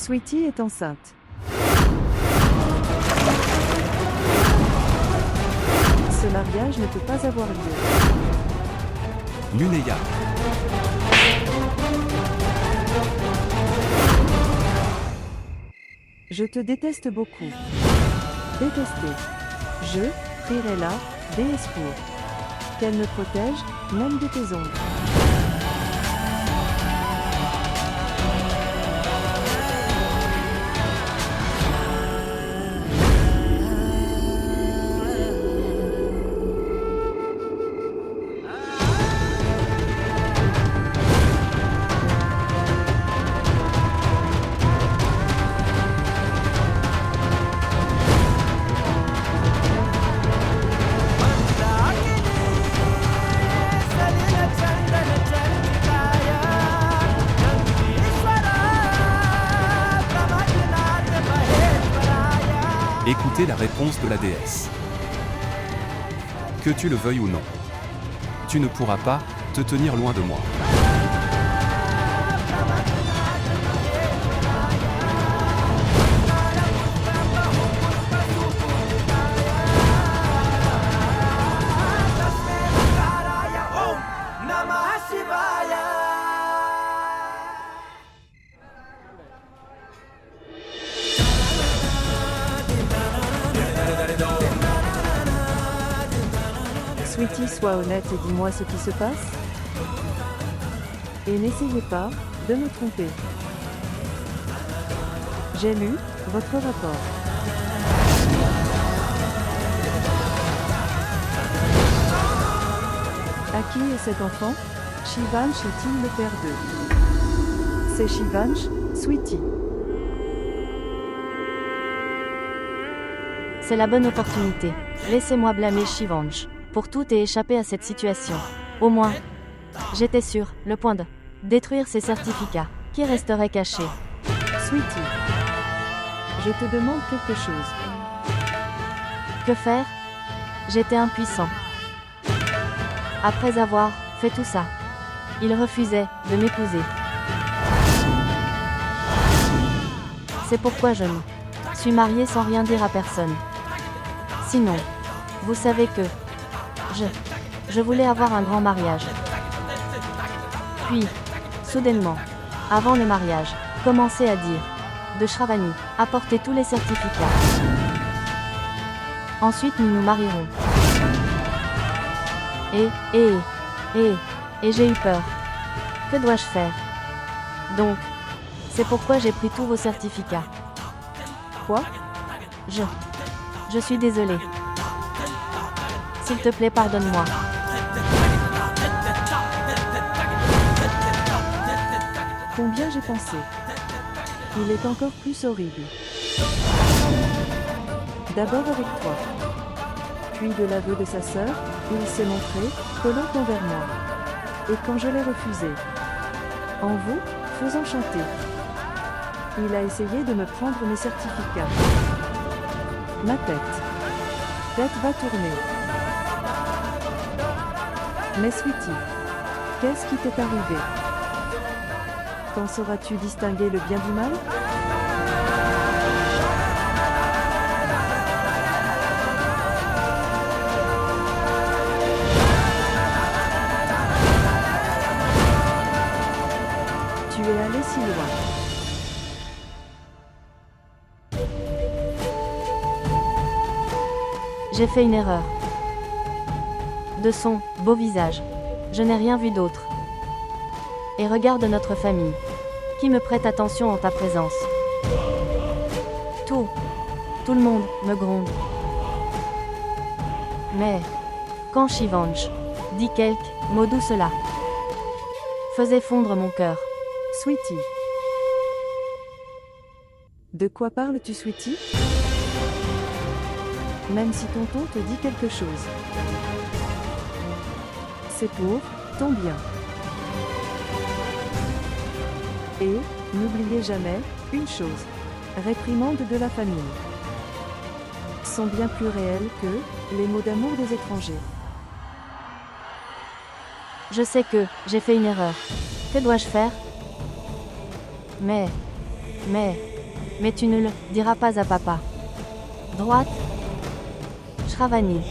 Sweetie est enceinte. Ce mariage ne peut pas avoir lieu. Lunéa. Je te déteste beaucoup. Détester. Je prierai la déesse pour qu'elle me protège, même de tes ombres. Écoutez la réponse de la déesse. Que tu le veuilles ou non, tu ne pourras pas te tenir loin de moi. Sweetie, sois honnête et dis-moi ce qui se passe. Et n'essayez pas de me tromper. J'ai lu votre rapport. À qui est cet enfant? Shivansh est-il le père d'eux? C'est Shivansh, Sweetie. C'est la bonne opportunité. Laissez-moi blâmer Shivansh pour tout et échapper à cette situation. Au moins, j'étais sûr, le point de détruire ces certificats, qui resteraient cachés. Sweetie, je te demande quelque chose. Que faire? J'étais impuissant. Après avoir fait tout ça, il refusait de m'épouser. C'est pourquoi je me suis mariée sans rien dire à personne. Sinon, vous savez que je voulais avoir un grand mariage. Puis, soudainement, avant le mariage, commencer à dire de Shravani, apportez tous les certificats. Ensuite nous nous marierons. Et j'ai eu peur. Que dois-je faire? Donc, c'est pourquoi j'ai pris tous vos certificats. Quoi? Je suis désolée. S'il te plaît, pardonne-moi. Combien j'ai pensé. Il est encore plus horrible. D'abord avec toi. Puis de l'aveu de sa sœur, il s'est montré collant envers moi. Et quand je l'ai refusé, en vous faisant chanter, il a essayé de me prendre mes certificats. Ma tête va tourner. Mais Sweetie, qu'est-ce qui t'est arrivé? Quand sauras-tu distinguer le bien du mal? Tu es allé si loin. J'ai fait une erreur. De son beau visage, je n'ai rien vu d'autre. Et regarde notre famille, qui me prête attention en ta présence. Tout le monde me gronde. Mais, quand Shivansh dit quelques mots doux, cela faisait fondre mon cœur. Sweetie. De quoi parles-tu, Sweetie? Même si tonton te dit quelque chose. C'est pour ton bien. Et, n'oubliez jamais, une chose. Réprimande de la famille sont bien plus réels que les mots d'amour des étrangers. Je sais que j'ai fait une erreur. Que dois-je faire? Mais, Mais tu ne le diras pas à papa. Droite. Shravani.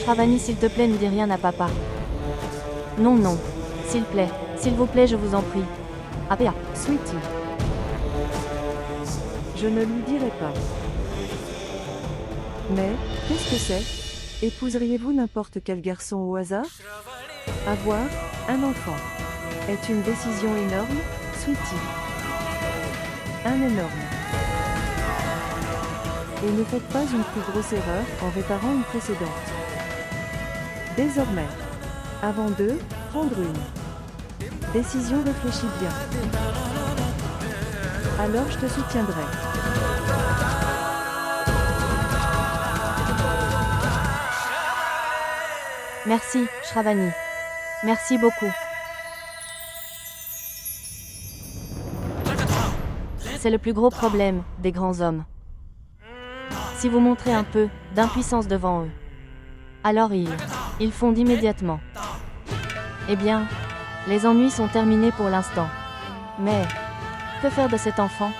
Shravani, s'il te plaît, ne dis rien à papa. Non, non. S'il vous plaît, je vous en prie. Apéa. Sweetie. Je ne lui dirai pas. Mais, qu'est-ce que c'est? Épouseriez-vous n'importe quel garçon au hasard? Avoir un enfant est une décision énorme, Sweetie. Un énorme. Et ne faites pas une plus grosse erreur en réparant une précédente. Désormais, avant de prendre une décision, réfléchis bien. Alors je te soutiendrai. Merci, Shravani. Merci beaucoup. C'est le plus gros problème des grands hommes. Si vous montrez un peu d'impuissance devant eux, alors ils fondent immédiatement. Eh bien, les ennuis sont terminés pour l'instant. Mais, que faire de cet enfant?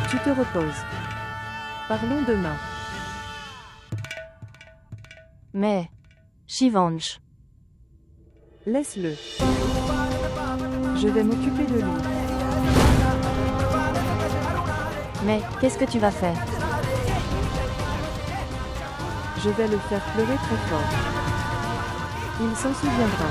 Tu te reposes. Parlons demain. Mais, Shivansh. Laisse-le. Je vais m'occuper de lui. Mais, qu'est-ce que tu vas faire? Je vais le faire pleurer très fort. Il s'en souviendra.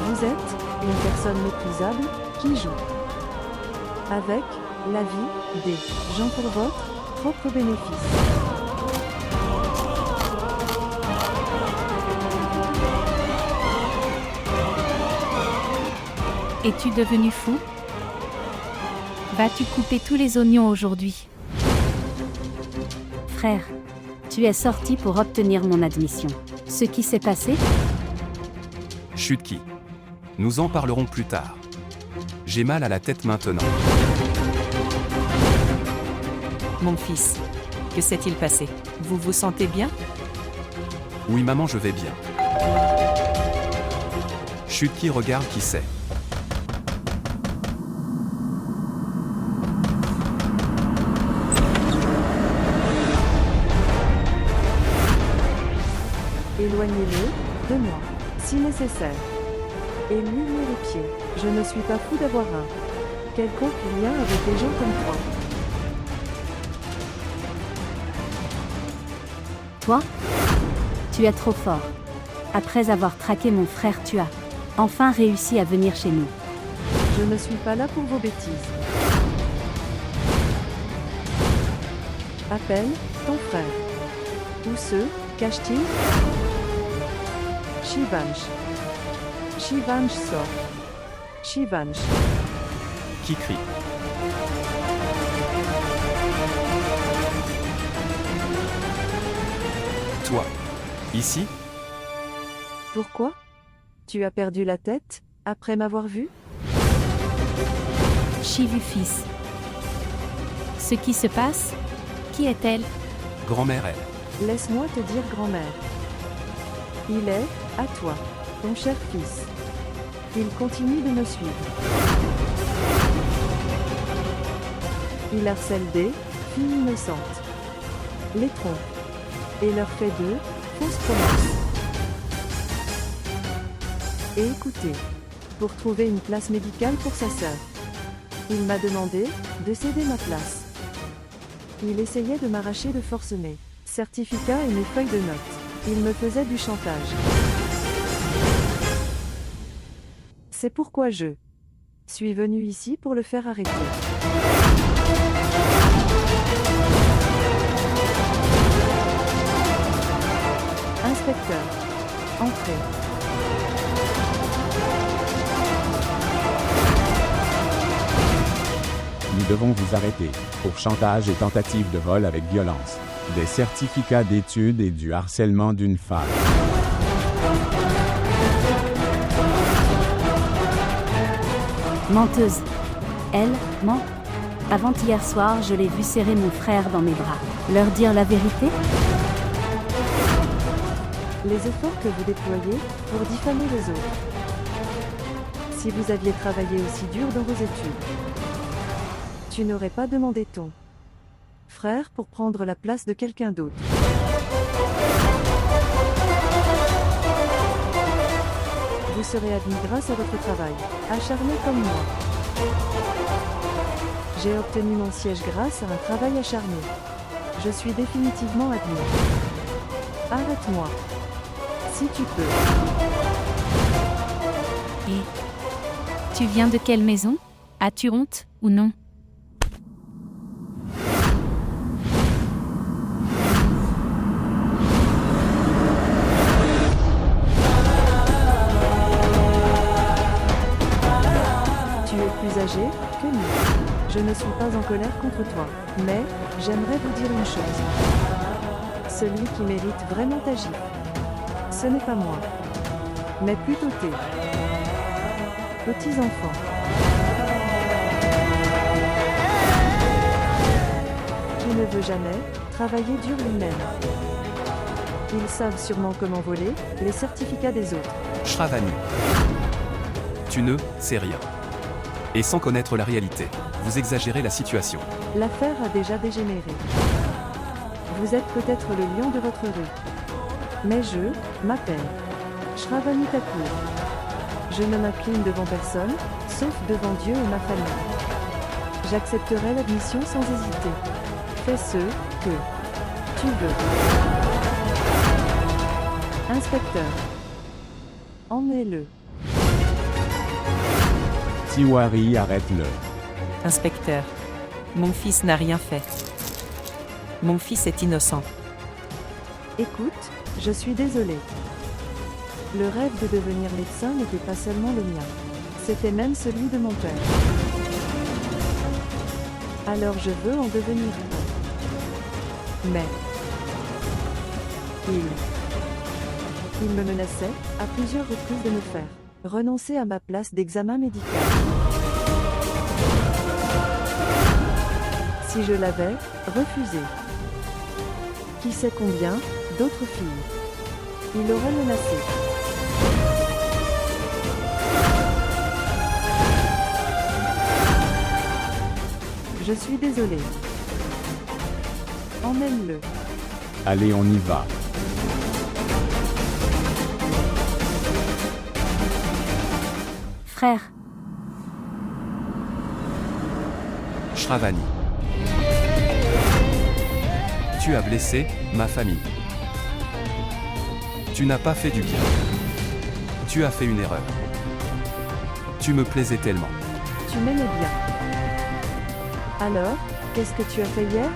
Vous êtes une personne méprisable qui joue avec la vie des gens pour votre propre bénéfice. Es-tu devenu fou? Vas-tu couper tous les oignons aujourd'hui? Frère, tu es sorti pour obtenir mon admission. Ce qui s'est passé? Chutki. Nous en parlerons plus tard. J'ai mal à la tête maintenant. Mon fils, que s'est-il passé? Vous vous sentez bien? Oui maman, je vais bien. Chutki, regarde qui c'est. Éloignez-le de moi, si nécessaire. Et lui les pieds. Je ne suis pas fou d'avoir un quelconque lien avec des gens comme toi. Toi? Tu es trop fort. Après avoir traqué mon frère, tu as enfin réussi à venir chez nous. Je ne suis pas là pour vos bêtises. Appelle ton frère. Où se cache-t-il? Shivansh. Shivansh sort. Shivansh. Qui crie? Toi. Ici? Pourquoi? Tu as perdu la tête, après m'avoir vu? Shivu fils. Ce qui se passe? Qui est-elle? Grand-mère elle. Laisse-moi te dire grand-mère. Il est, à toi, ton cher fils. Il continue de me suivre. Il harcèle des filles innocentes. Les trompe. Et leur fait de fausses promesses. Et écoutez, pour trouver une place médicale pour sa sœur, il m'a demandé de céder ma place. Il essayait de m'arracher de force mes certificats et mes feuilles de notes. Il me faisait du chantage. C'est pourquoi je suis venu ici pour le faire arrêter. Inspecteur. Entrez. Nous devons vous arrêter pour chantage et tentative de vol avec violence. des certificats d'études et du harcèlement d'une femme. Menteuse. Elle, ment. Avant-hier soir, je l'ai vu serrer mon frère dans mes bras. Leur dire la vérité? Les efforts que vous déployez pour diffamer les autres. Si vous aviez travaillé aussi dur dans vos études, tu n'aurais pas demandé ton frère pour prendre la place de quelqu'un d'autre. Vous serez admis grâce à votre travail, acharné comme moi. J'ai obtenu mon siège grâce à un travail acharné. Je suis définitivement admis. Arrête-moi. Si tu peux. Et tu viens de quelle maison? As-tu honte ou non? Tu es plus âgé que nous. Je ne suis pas en colère contre toi, mais j'aimerais vous dire une chose. Celui qui mérite vraiment ta gifle, ce n'est pas moi, mais plutôt tes petits-enfants. Qui ne veut jamais travailler dur lui-même. Ils savent sûrement comment voler les certificats des autres. Shravani. Tu ne sais rien. Et sans connaître la réalité, vous exagérez la situation. L'affaire a déjà dégénéré. Vous êtes peut-être le lion de votre rue. Mais je m'appelle Shravani Thakur. Je ne m'incline devant personne, sauf devant Dieu et ma famille. J'accepterai l'admission sans hésiter. Fais ce que tu veux. Inspecteur. Emmenez-le. Tiwari, arrête-le. Inspecteur. Mon fils n'a rien fait. Mon fils est innocent. Écoute, je suis désolée. Le rêve de devenir médecin n'était pas seulement le mien. C'était même celui de mon père. Alors je veux en devenir un. Mais il me menaçait, à plusieurs reprises, de me faire renoncer à ma place d'examen médical. Si je l'avais refusé, qui sait combien d'autres filles il aurait menacé. Je suis désolée. Emmène-le. Allez, on y va. Frère. Shravani. Tu as blessé ma famille. Tu n'as pas fait du bien. Tu as fait une erreur. Tu me plaisais tellement. Tu m'aimais bien. Alors, qu'est-ce que tu as fait hier?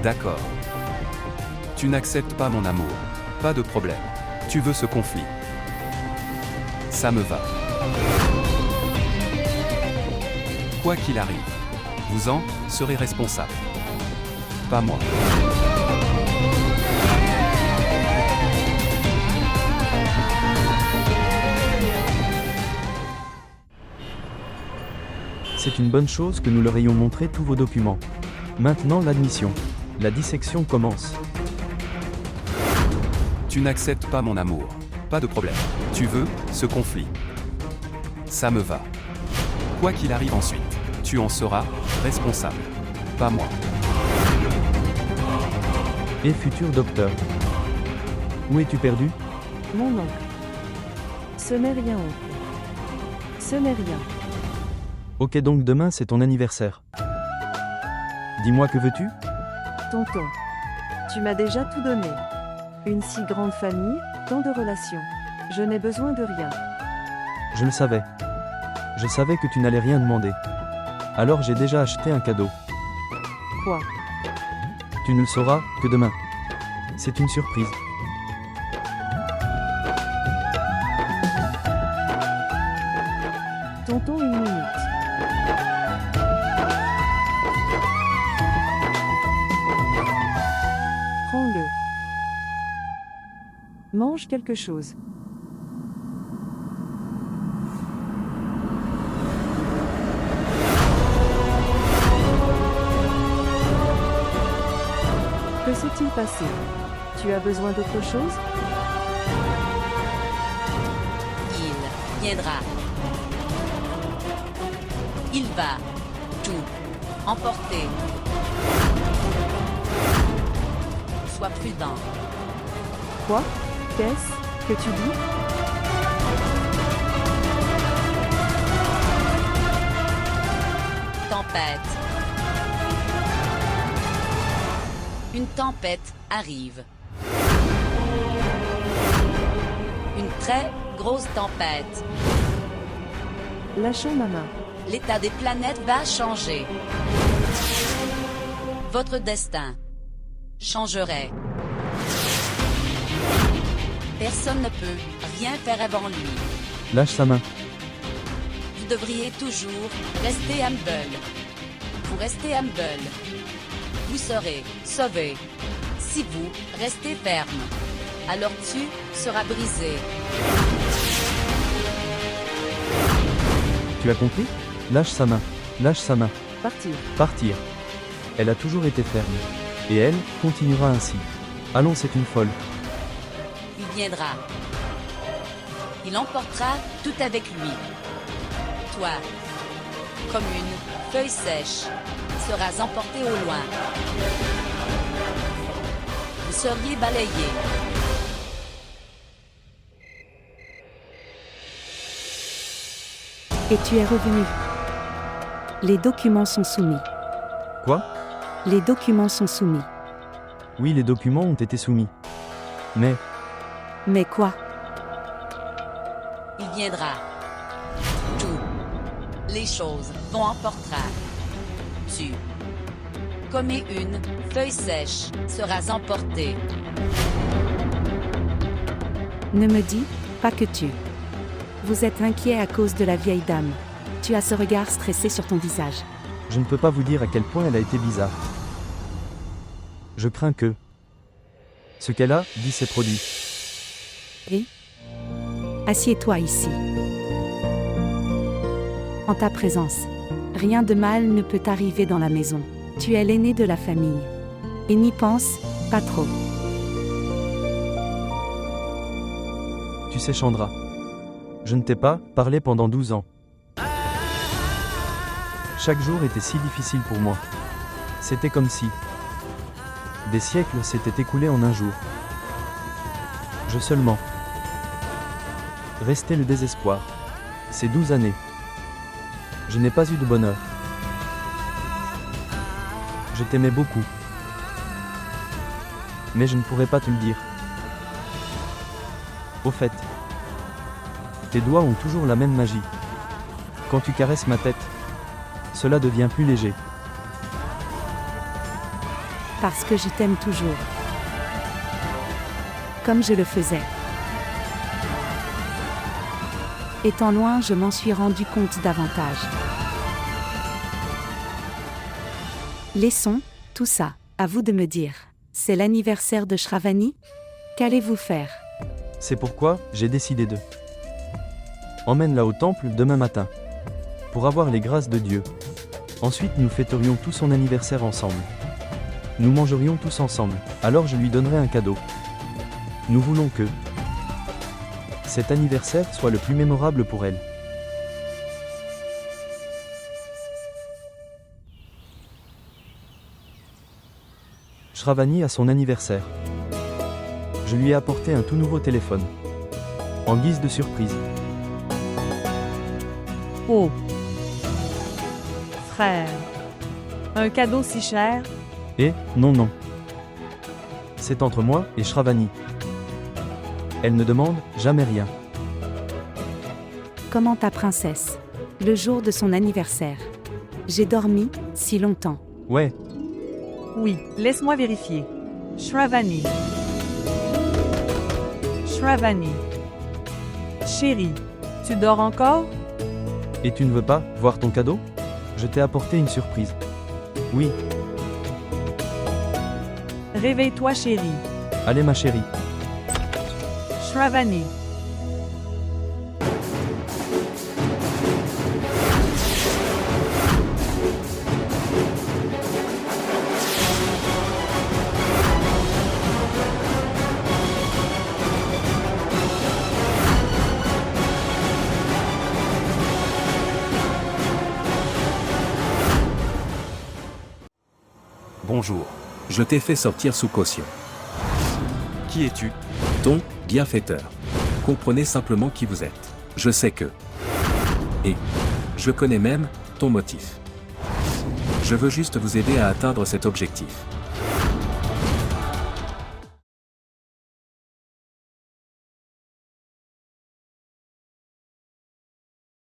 D'accord. Tu n'acceptes pas mon amour. Pas de problème. Tu veux ce conflit. Ça me va. Quoi qu'il arrive, vous en serez responsable. Pas moi. C'est une bonne chose que nous leur ayons montré tous vos documents. Maintenant l'admission. La dissection commence. Tu n'acceptes pas mon amour. Pas de problème. Tu veux ce conflit. Ça me va. Quoi qu'il arrive ensuite, tu en seras responsable. Pas moi. Et futur docteur. Où es-tu perdu? Mon oncle. Ce n'est rien, oncle. Ce n'est rien. Ok, donc demain c'est ton anniversaire. Dis-moi, que veux-tu? Tonton. Tu m'as déjà tout donné. Une si grande famille, tant de relations. Je n'ai besoin de rien. Je le savais. Je savais que tu n'allais rien demander. Alors j'ai déjà acheté un cadeau. Quoi? Tu ne le sauras que demain. C'est une surprise. Tonton, une minute. Mange quelque chose. Que s'est-il passé? Tu as besoin d'autre chose? Il viendra. Il va tout emporter. Sois prudent. Quoi? Qu'est-ce que tu dis? Tempête. Une tempête arrive. Une très grosse tempête. Lâchons ma main. L'état des planètes va changer. Votre destin changerait. Personne ne peut rien faire avant lui. Lâche sa main. Vous devriez toujours rester humble. Vous restez humble. Vous serez sauvé. Si vous restez ferme, alors tu seras brisé. Tu as compris? Lâche sa main. Lâche sa main. Partir. Partir. Elle a toujours été ferme. Et elle continuera ainsi. Allons, c'est une folle. Il viendra. Il emportera tout avec lui. Toi, comme une feuille sèche, seras emporté au loin. Vous seriez balayé. Et tu es revenu. Les documents sont soumis. Quoi? Les documents sont soumis. Oui, les documents ont été soumis. Mais quoi? Il viendra. Tout. Les choses vont emportera. Tu, comme une feuille sèche, seras emporté. Ne me dis pas que tu. Vous êtes inquiet à cause de la vieille dame. Tu as ce regard stressé sur ton visage. Je ne peux pas vous dire à quel point elle a été bizarre. Je crains que ce qu'elle a dit s'est produit. Et assieds-toi ici. En ta présence, rien de mal ne peut arriver dans la maison. Tu es l'aîné de la famille. Et n'y pense pas trop. Tu sais, Chandra, je ne t'ai pas parlé pendant 12 ans. Chaque jour était si difficile pour moi. C'était comme si des siècles s'étaient écoulés en un jour. Je seulement restais le désespoir. Ces 12 années, je n'ai pas eu de bonheur. Je t'aimais beaucoup. Mais je ne pourrais pas te le dire. Au fait, tes doigts ont toujours la même magie. Quand tu caresses ma tête, cela devient plus léger. Parce que je t'aime toujours. Comme je le faisais. Étant loin, je m'en suis rendu compte davantage. Laissons tout ça, à vous de me dire. C'est l'anniversaire de Shravani? Qu'allez-vous faire? C'est pourquoi j'ai décidé de emmène-la au temple demain matin, pour avoir les grâces de Dieu. Ensuite nous fêterions tout son anniversaire ensemble. Nous mangerions tous ensemble, alors je lui donnerai un cadeau. Nous voulons que cet anniversaire soit le plus mémorable pour elle. Shravani a son anniversaire. Je lui ai apporté un tout nouveau téléphone, en guise de surprise. Oh, frère, un cadeau si cher? Et, non. C'est entre moi et Shravani. Elle ne demande jamais rien. Comment ta princesse? Le jour de son anniversaire. J'ai dormi si longtemps. Ouais, Oui, laisse-moi vérifier. Shravani. Shravani. Chérie, tu dors encore? et tu ne veux pas voir ton cadeau? Je t'ai apporté une surprise. Oui, Réveille-toi, chérie. allez ma chérie. Shravani. Bonjour. Je t'ai fait sortir sous caution. Qui es-tu? Ton bienfaiteur. Comprenez simplement qui vous êtes. Je sais que. Et. Je connais même ton motif. Je veux juste vous aider à atteindre cet objectif.